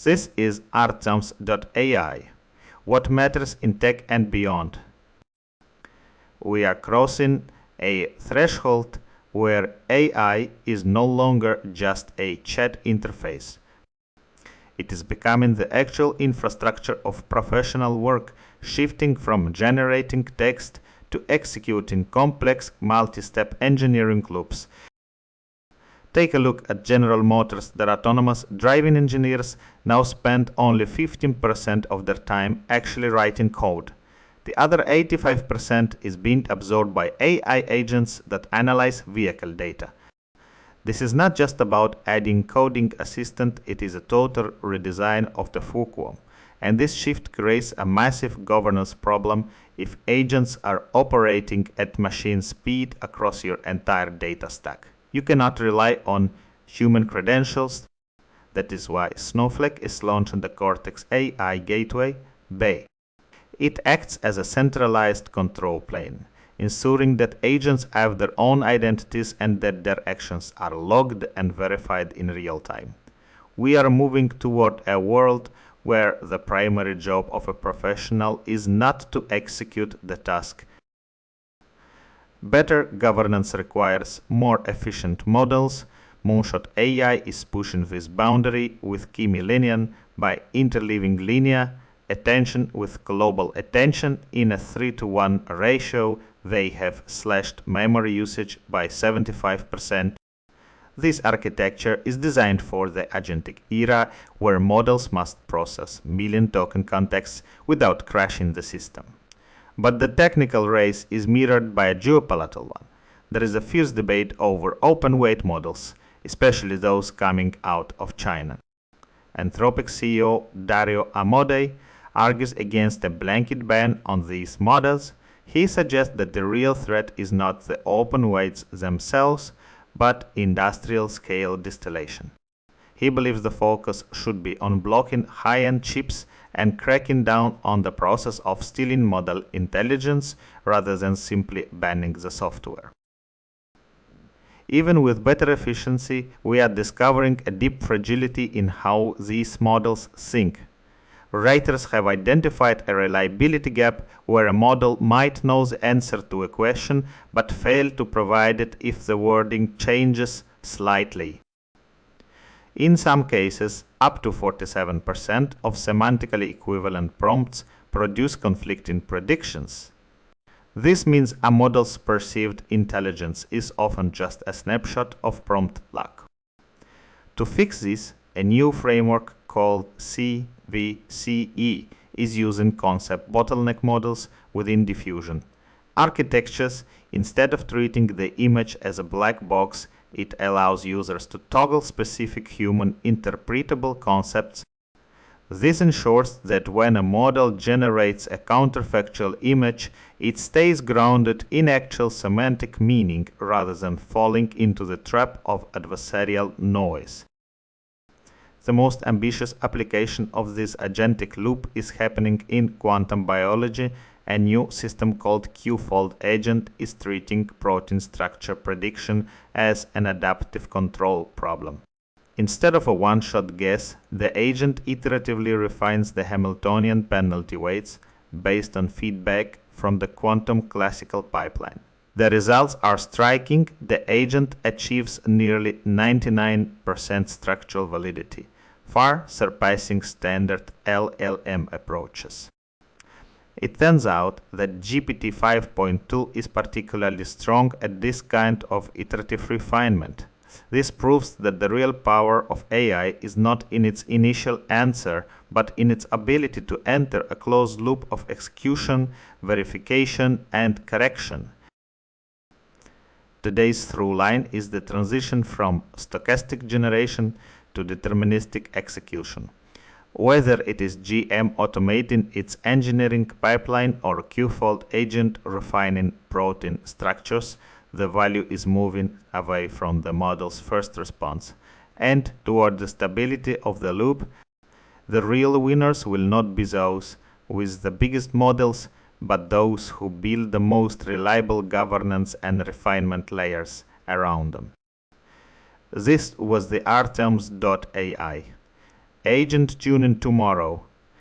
This is Artems.ai. What matters in tech and beyond? We are crossing a threshold where AI is no longer just a chat interface. It is becoming the actual infrastructure of professional work, shifting from generating text to executing complex multi-step engineering loops. Take a look at General Motors. Their autonomous driving engineers now spend only 15% of their time actually writing code. The other 85% is being absorbed by AI agents that analyze vehicle data. This is not just about adding coding assistant, it is a total redesign of the fulcrum. And this shift creates a massive governance problem if agents are operating at machine speed across your entire data stack. You cannot rely on human credentials. That is why Snowflake is launching the Cortex AI Gateway Bay. It acts as a centralized control plane, ensuring that agents have their own identities and that their actions are logged and verified in real time. We are moving toward a world where the primary job of a professional is not to execute the task. Better governance requires more efficient models. Moonshot AI is pushing this boundary with key millennium by interleaving linear attention with global attention in a 3-to-1 ratio. They have slashed memory usage by 75%. This architecture is designed for the agentic era where models must process million token contexts without crashing the system. But the technical race is mirrored by a geopolitical one. There is a fierce debate over open-weight models, especially those coming out of China. Anthropic CEO Dario Amodei argues against a blanket ban on these models. He suggests that the real threat is not the open weights themselves, but industrial-scale distillation. He believes the focus should be on blocking high-end chips and cracking down on the process of stealing model intelligence rather than simply banning the software. Even with better efficiency, we are discovering a deep fragility in how these models think. Writers have identified a reliability gap where a model might know the answer to a question but fail to provide it if the wording changes slightly. In some cases, up to 47% of semantically equivalent prompts produce conflicting predictions. This means a model's perceived intelligence is often just a snapshot of prompt luck. To fix this, a new framework called CVCE is using concept bottleneck models within diffusion architectures. Instead of treating the image as a black box, it allows users to toggle specific human interpretable concepts. This ensures that when a model generates a counterfactual image, it stays grounded in actual semantic meaning rather than falling into the trap of adversarial noise. The most ambitious application of this agentic loop is happening in quantum biology. A new system called Q-fold agent is treating protein structure prediction as an adaptive control problem. Instead of a one-shot guess, the agent iteratively refines the Hamiltonian penalty weights based on feedback from the quantum classical pipeline. The results are striking. The agent achieves nearly 99% structural validity, far surpassing standard LLM approaches. It turns out that GPT 5.2 is particularly strong at this kind of iterative refinement. This proves that the real power of AI is not in its initial answer, but in its ability to enter a closed loop of execution, verification, and correction. Today's through line is the transition from stochastic generation to deterministic execution. Whether it is GM automating its engineering pipeline or Q-fold agent refining protein structures, the value is moving away from the model's first response and toward the stability of the loop. The real winners will not be those with the biggest models, but those who build the most reliable governance and refinement layers around them. This was the Artems.ai. Agent tuning tomorrow.